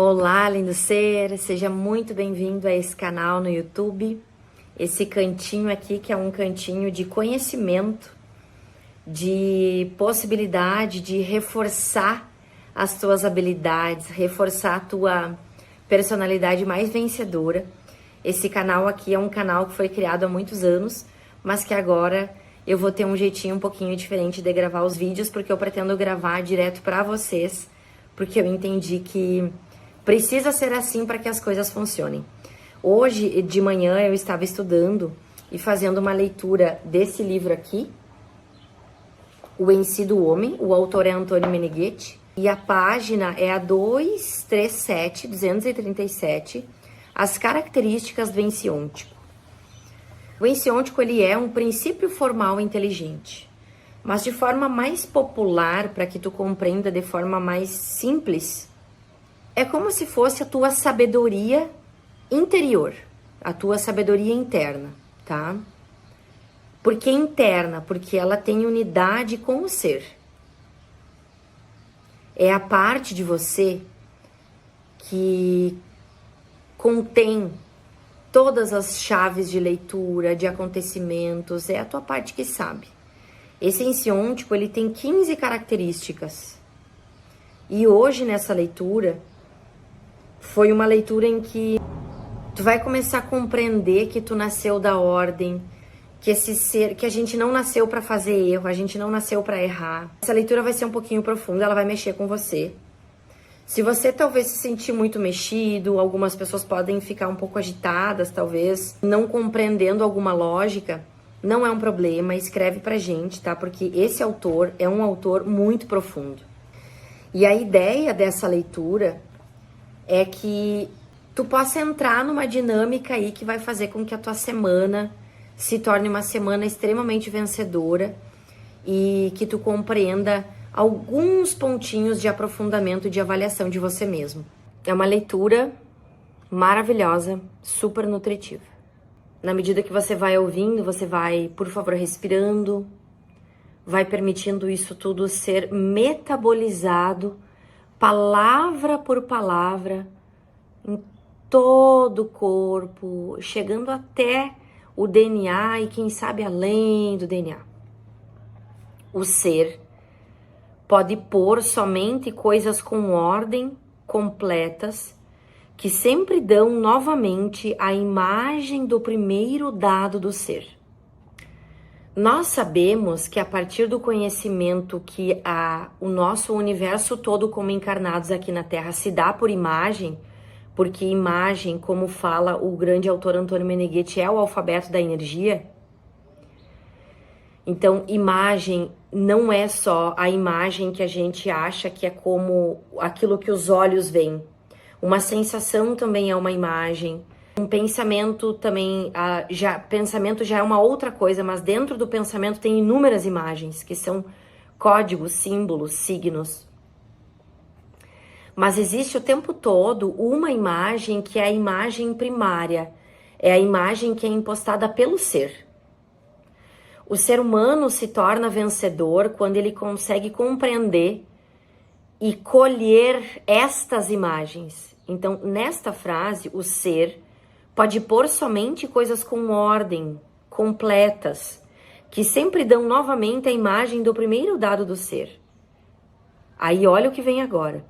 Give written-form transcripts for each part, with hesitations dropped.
Olá, lindo ser! Seja muito bem-vindo a esse canal no YouTube. Esse cantinho aqui que é um cantinho de conhecimento, de possibilidade de reforçar as tuas habilidades, reforçar a tua personalidade mais vencedora. Esse canal aqui é um canal que foi criado há muitos anos, mas que agora eu vou ter um jeitinho um pouquinho diferente de gravar os vídeos, porque eu pretendo gravar direto para vocês, porque eu entendi que precisa ser assim para que as coisas funcionem. Hoje de manhã eu estava estudando e fazendo uma leitura desse livro aqui, O Em Si do Homem. O autor é Antonio Meneghetti e a página é a 237, as características do ensiôntico. O ensiôntico ele é um princípio formal inteligente, mas de forma mais popular, para que tu compreenda de forma mais simples, é como se fosse a tua sabedoria interior, a tua sabedoria interna, tá? Por que interna? Porque ela tem unidade com o ser. É a parte de você que contém todas as chaves de leitura, de acontecimentos, é a tua parte que sabe. Esse ensiôntico, ele tem 15 características. E hoje, nessa leitura, foi uma leitura em que tu vai começar a compreender que tu nasceu da ordem, que esse ser, que a gente não nasceu para fazer erro, a gente não nasceu para errar. Essa leitura vai ser um pouquinho profunda, ela vai mexer com você. Se você talvez se sentir muito mexido, algumas pessoas podem ficar um pouco agitadas, talvez, não compreendendo alguma lógica, não é um problema, escreve pra gente, tá? Porque esse autor é um autor muito profundo. E a ideia dessa leitura é que tu possa entrar numa dinâmica aí que vai fazer com que a tua semana se torne uma semana extremamente vencedora e que tu compreenda alguns pontinhos de aprofundamento e de avaliação de você mesmo. É uma leitura maravilhosa, super nutritiva. Na medida que você vai ouvindo, você vai, por favor, respirando, vai permitindo isso tudo ser metabolizado, palavra por palavra, em todo o corpo, chegando até o DNA e quem sabe além do DNA. O ser pode pôr somente coisas com ordem, completas, que sempre dão novamente a imagem do primeiro dado do ser. Nós sabemos que a partir do conhecimento que o nosso universo todo como encarnados aqui na Terra se dá por imagem, porque imagem, como fala o grande autor Antonio Meneghetti, é o alfabeto da energia. Então, imagem não é só a imagem que a gente acha que é como aquilo que os olhos veem. Uma sensação também é uma imagem. Um pensamento também, pensamento já é uma outra coisa, mas dentro do pensamento tem inúmeras imagens, que são códigos, símbolos, signos. Mas existe o tempo todo uma imagem que é a imagem primária, é a imagem que é impostada pelo ser. O ser humano se torna vencedor quando ele consegue compreender e colher estas imagens. Então, nesta frase, o ser pode pôr somente coisas com ordem, completas, que sempre dão novamente a imagem do primeiro dado do ser. Aí olha o que vem agora.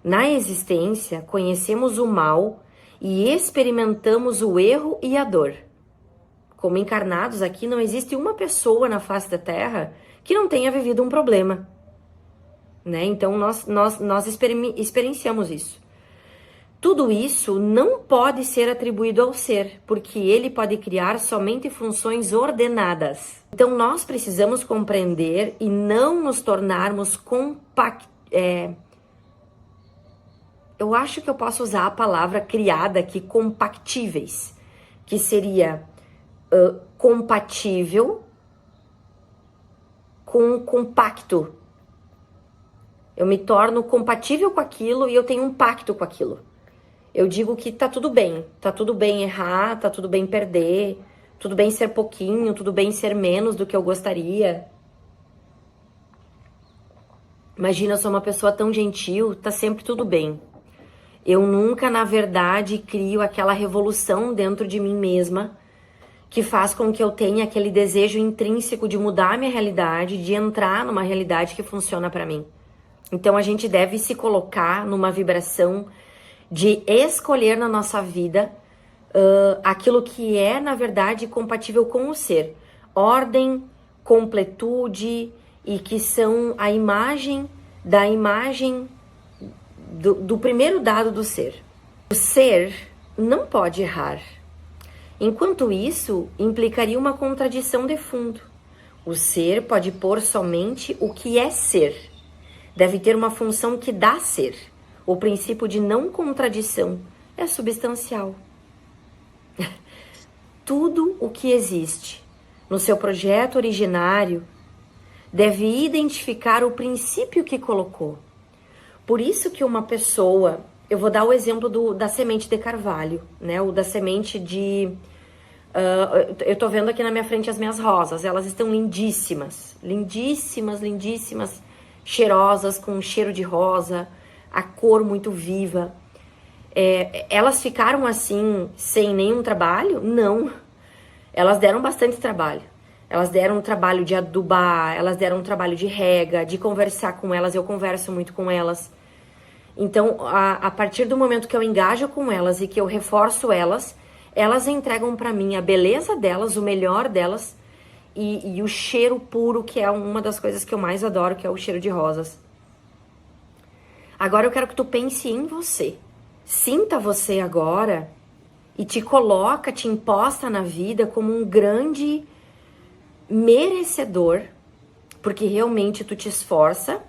Na existência, conhecemos o mal e experimentamos o erro e a dor. Como encarnados aqui, não existe uma pessoa na face da Terra que não tenha vivido um problema, né? Então, nós experienciamos isso. Tudo isso não pode ser atribuído ao ser, porque ele pode criar somente funções ordenadas. Então, nós precisamos compreender e não nos tornarmos eu acho que eu posso usar a palavra criada aqui, compactíveis, que seria compatível com compacto. Eu me torno compatível com aquilo e eu tenho um pacto com aquilo. Eu digo que tá tudo bem errar, tá tudo bem perder, tudo bem ser pouquinho, tudo bem ser menos do que eu gostaria. Imagina, eu sou uma pessoa tão gentil, tá sempre tudo bem. Eu nunca, na verdade, crio aquela revolução dentro de mim mesma que faz com que eu tenha aquele desejo intrínseco de mudar a minha realidade, de entrar numa realidade que funciona para mim. Então a gente deve se colocar numa vibração de escolher na nossa vida aquilo que é, na verdade, compatível com o ser. Ordem, completude e que são a imagem da imagem do primeiro dado do ser. O ser não pode errar. Enquanto isso, implicaria uma contradição de fundo. O ser pode pôr somente o que é ser. Deve ter uma função que dá ser. O princípio de não contradição é substancial. Tudo o que existe no seu projeto originário deve identificar o princípio que colocou. Por isso que uma pessoa, eu vou dar o exemplo da semente de carvalho, né? Ou da semente de... eu tô vendo aqui na minha frente as minhas rosas, elas estão lindíssimas, lindíssimas, lindíssimas, cheirosas, com um cheiro de rosa, a cor muito viva. Elas ficaram assim, sem nenhum trabalho? Não. Elas deram bastante trabalho. Elas deram um trabalho de adubar, elas deram um trabalho de rega, de conversar com elas, eu converso muito com elas. Então, a partir do momento que eu engajo com elas e que eu reforço elas, elas entregam para mim a beleza delas, o melhor delas e o cheiro puro, que é uma das coisas que eu mais adoro, que é o cheiro de rosas. Agora eu quero que tu pense em você. Sinta você agora e te coloca, te imposta na vida como um grande merecedor, porque realmente tu te esforça,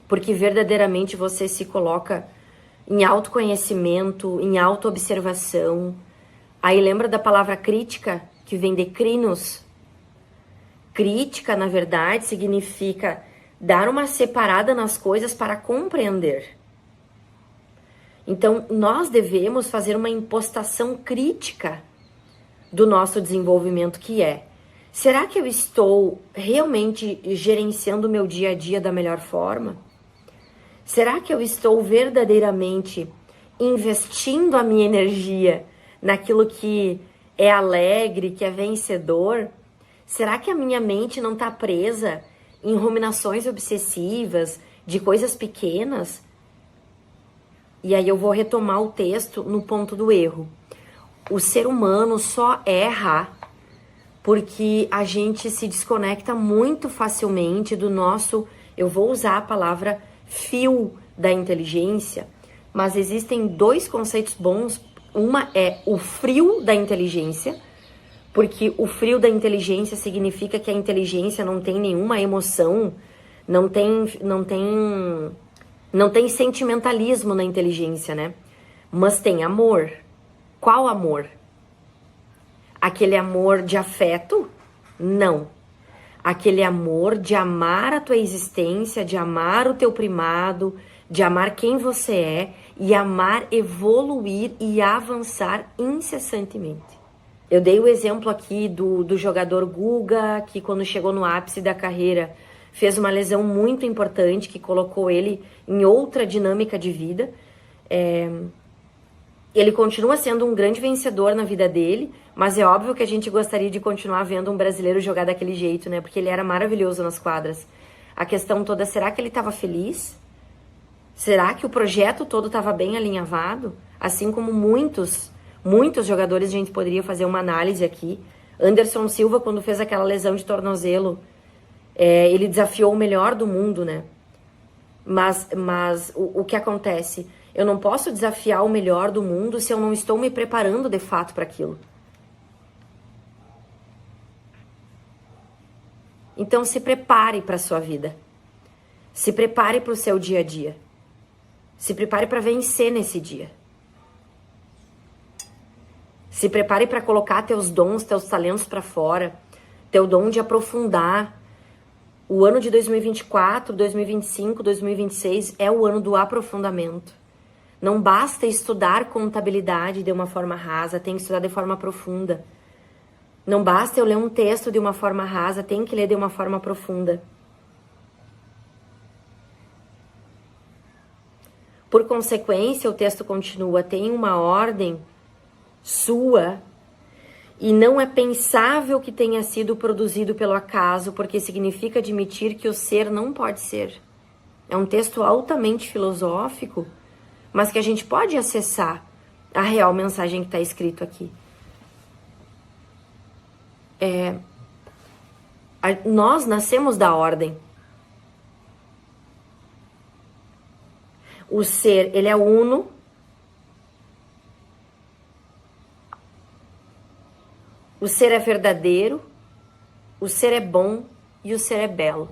porque verdadeiramente você se coloca em autoconhecimento, em autoobservação. Aí lembra da palavra crítica, que vem de crinos? Crítica, na verdade, significa dar uma separada nas coisas para compreender. Então, nós devemos fazer uma impostação crítica do nosso desenvolvimento, que é: será que eu estou realmente gerenciando o meu dia a dia da melhor forma? Será que eu estou verdadeiramente investindo a minha energia naquilo que é alegre, que é vencedor? Será que a minha mente não está presa em ruminações obsessivas de coisas pequenas? E aí eu vou retomar o texto no ponto do erro. O ser humano só erra porque a gente se desconecta muito facilmente do nosso, eu vou usar a palavra fio da inteligência, mas existem dois conceitos bons. Uma é o frio da inteligência, porque o frio da inteligência significa que a inteligência não tem nenhuma emoção, não tem sentimentalismo na inteligência, né? Mas tem amor. Qual amor? Aquele amor de afeto? Não. Aquele amor de amar a tua existência, de amar o teu primado, de amar quem você é e amar evoluir e avançar incessantemente. Eu dei o exemplo aqui do jogador Guga, que quando chegou no ápice da carreira fez uma lesão muito importante que colocou ele em outra dinâmica de vida. Ele continua sendo um grande vencedor na vida dele, mas é óbvio que a gente gostaria de continuar vendo um brasileiro jogar daquele jeito, né? Porque ele era maravilhoso nas quadras. A questão toda, será que ele estava feliz? Será que o projeto todo estava bem alinhavado? Assim como muitos jogadores, a gente poderia fazer uma análise aqui. Anderson Silva, quando fez aquela lesão de tornozelo, ele desafiou o melhor do mundo, né? Mas o que acontece? Eu não posso desafiar o melhor do mundo se eu não estou me preparando de fato para aquilo. Então se prepare para a sua vida. Se prepare para o seu dia a dia. Se prepare para vencer nesse dia. Se prepare para colocar teus dons, teus talentos para fora. Teu dom de aprofundar. O ano de 2024, 2025, 2026 é o ano do aprofundamento. Não basta estudar contabilidade de uma forma rasa, tem que estudar de forma profunda. Não basta eu ler um texto de uma forma rasa, tem que ler de uma forma profunda. Por consequência, o texto continua, tem uma ordem sua e não é pensável que tenha sido produzido pelo acaso, porque significa admitir que o ser não pode ser. É um texto altamente filosófico, mas que a gente pode acessar a real mensagem que está escrito aqui. Nós nascemos da ordem. O ser, ele é uno. O ser é verdadeiro. O ser é bom e o ser é belo.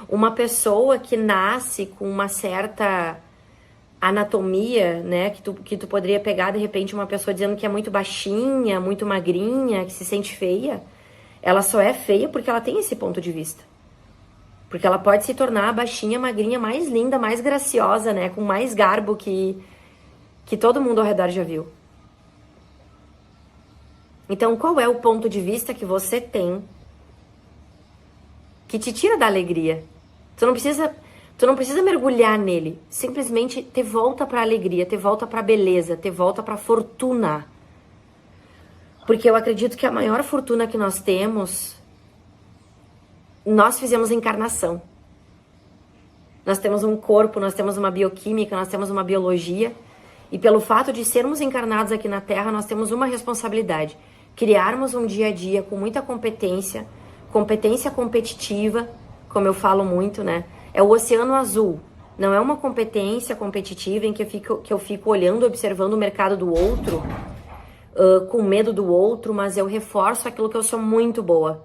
Uma pessoa que nasce com uma certa anatomia, né, que tu poderia pegar de repente uma pessoa dizendo que é muito baixinha, muito magrinha, que se sente feia, ela só é feia porque ela tem esse ponto de vista. Porque ela pode se tornar a baixinha, magrinha, mais linda, mais graciosa, né, com mais garbo que todo mundo ao redor já viu. Então, qual é o ponto de vista que você tem que te tira da alegria? Tu não precisa mergulhar nele, simplesmente ter volta para a alegria, ter volta para a beleza, ter volta para a fortuna. Porque eu acredito que a maior fortuna que nós temos, nós fizemos encarnação. Nós temos um corpo, nós temos uma bioquímica, nós temos uma biologia. E pelo fato de sermos encarnados aqui na Terra, nós temos uma responsabilidade. Criarmos um dia a dia com muita competência competitiva, como eu falo muito, né? É o oceano azul. Não é uma competência competitiva em que eu fico olhando, observando o mercado do outro, com medo do outro, mas eu reforço aquilo que eu sou muito boa.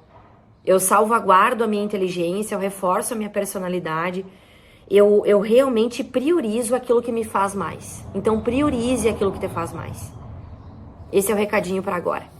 Eu salvaguardo a minha inteligência, eu reforço a minha personalidade, eu realmente priorizo aquilo que me faz mais. Então priorize aquilo que te faz mais. Esse é o recadinho para agora.